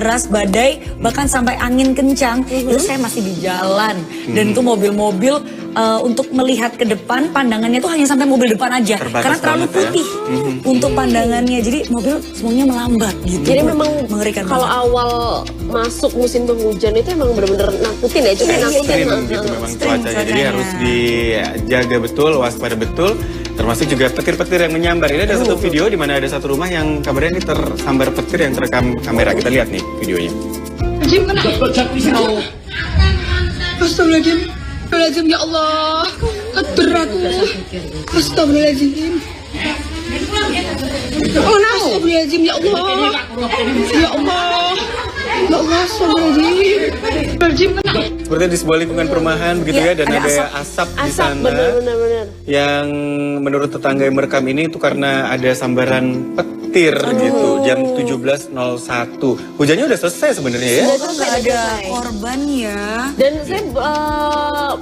deras, badai, bahkan sampai angin kencang, itu saya masih di jalan. Dan itu mobil-mobil untuk melihat ke depan, pandangannya itu hanya sampai mobil depan aja. Karena terlalu putih untuk pandangannya. Jadi mobil semuanya melambat gitu. Jadi memang mengerikan kalau awal masuk musim penghujan itu emang benar-benar nakutin ya, cuma nakutin gitu memang cuacanya. Jadi harus dijaga betul, waspada betul. Termasuk juga petir-petir yang menyambar. Ini ada satu video di mana ada satu rumah yang kabarnya ini tersambar petir yang terekam kamera. Kita lihat nih videonya. Astagfirullahaladzim, ya Allah, beratku. Astagfirullahaladzim. Astagfirullahaladzim, ya Allah. Ya Allah. Ya Allah, astagfirullahaladzim. Seperti di sebuah lingkungan perumahan begitu ya, dan ada asap di sana. Benar. Yang menurut tetangga yang merekam ini itu karena ada sambaran petir gitu, jam 17.01. Hujannya udah selesai sebenarnya ya. Nggak ada korban ya. Dan saya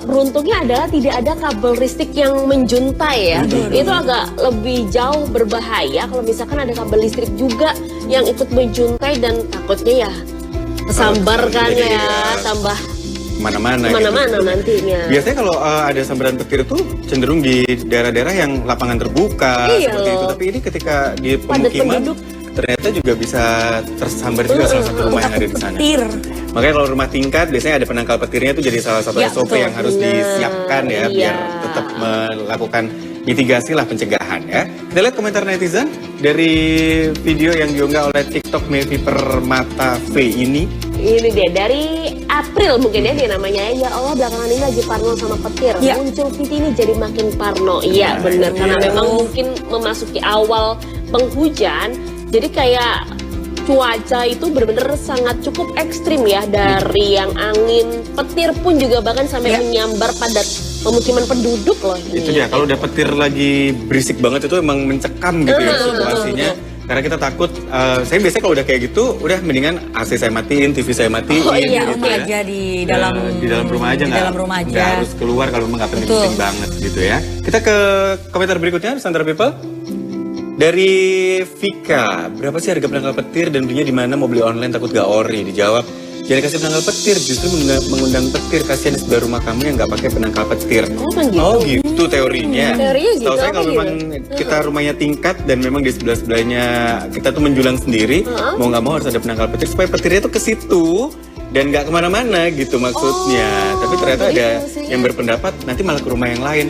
beruntungnya adalah tidak ada kabel listrik yang menjuntai ya. Itu agak lebih jauh berbahaya kalau misalkan ada kabel listrik juga yang ikut menjuntai, dan takutnya ya kesambar kan ya, tambah mana-mana gitu. Nantinya. Biasanya kalau ada sambaran petir itu cenderung di daerah-daerah yang lapangan terbuka seperti itu. Tapi ini ketika di pemukiman ternyata juga bisa tersambar juga salah satu rumah yang ada di sana. Makanya kalau rumah tingkat biasanya ada penangkal petirnya, itu jadi salah satu SOP yang harus disiapkan ya, biar tetap melakukan mitigasi lah, pencegahan ya. Kita lihat komentar netizen dari video yang diunggah oleh TikTok Mevi Permata V ini. Ini dia dari April mungkin ya dia namanya. Ya Allah, belakangan ini lagi parno sama petir. Muncul Viti ini jadi makin parno. Iya benar, karena memang mungkin memasuki awal penghujan. Jadi kayak cuaca itu benar-benar sangat cukup ekstrim ya, dari yang angin, petir pun juga bahkan sampai menyambar padat pemukiman penduduk loh. Itu dia, kalau udah petir lagi berisik banget itu emang mencekam gitu ya situasinya. Karena kita takut, saya biasanya kalau udah kayak gitu, udah mendingan AC saya matiin, TV saya matiin. Gitu aja di dalam rumah aja, nggak harus keluar kalau memang nggak penting banget gitu ya. Kita ke komentar berikutnya, Nusantara People. Dari Vika, berapa sih harga penangkal petir dan belinya di mana? Mau beli online takut gak ori. Dijawab, jangan kasih penangkal petir, justru mengundang petir. Kasihan di sebelah rumah kamu yang gak pakai penangkal petir. Oh gitu teorinya. Tahu saya kalau memang kita rumahnya tingkat dan memang di sebelah-sebelahnya kita tuh menjulang sendiri, mau nggak mau harus ada penangkal petir supaya petirnya tuh ke situ dan nggak kemana-mana gitu maksudnya. Tapi ternyata ada yang berpendapat nanti malah ke rumah yang lain.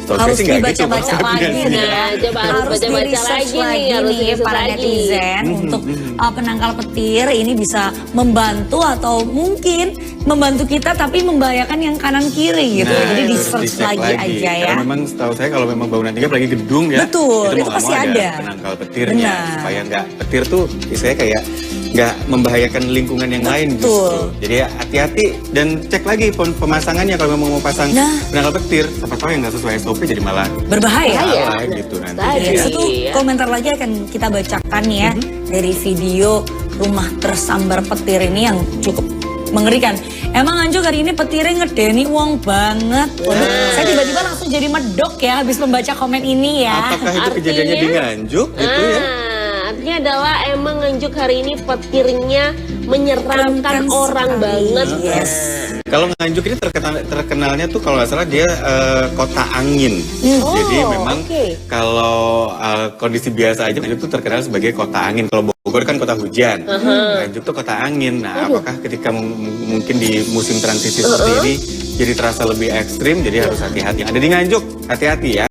Harus dibaca-baca lagi nih ya, harus di-research lagi nih para netizen untuk penangkal petir ini bisa membantu atau mungkin membantu kita tapi membahayakan yang kanan kiri gitu. Jadi di-search lagi aja ya. Karena memang setahu saya kalau memang bangunan tinggi apalagi gedung ya, itu pasti ada penangkal petirnya supaya nggak petir tuh istilahnya kayak nggak membahayakan lingkungan yang lain justru. Jadi ya hati-hati dan cek lagi pemasangannya kalau memang mau pasang penangkal petir. Siapa tahu yang nggak sesuai SOP jadi malah berbahaya gitu nanti. Dari situ komentar lagi akan kita bacakan ya dari video rumah tersambar petir ini yang cukup mengerikan. Emang Nganjuk hari ini petirnya ngedeni uang banget. Saya tiba-tiba langsung jadi medok ya habis membaca komen ini ya. Apakah itu kejadiannya di Nganjuk gitu ya? Artinya adalah emang Nganjuk hari ini petirnya menyeramkan orang banget. Kalau Nganjuk ini terkenalnya tuh kalau nggak salah dia kota angin. Jadi memang kalau kondisi biasa aja Nganjuk tuh terkenal sebagai kota angin. Kalau Bogor kan kota hujan, Nganjuk tuh kota angin. Nah, apakah ketika mungkin di musim transisi seperti ini jadi terasa lebih ekstrim? Jadi harus hati-hati. Ada di Nganjuk, hati-hati ya.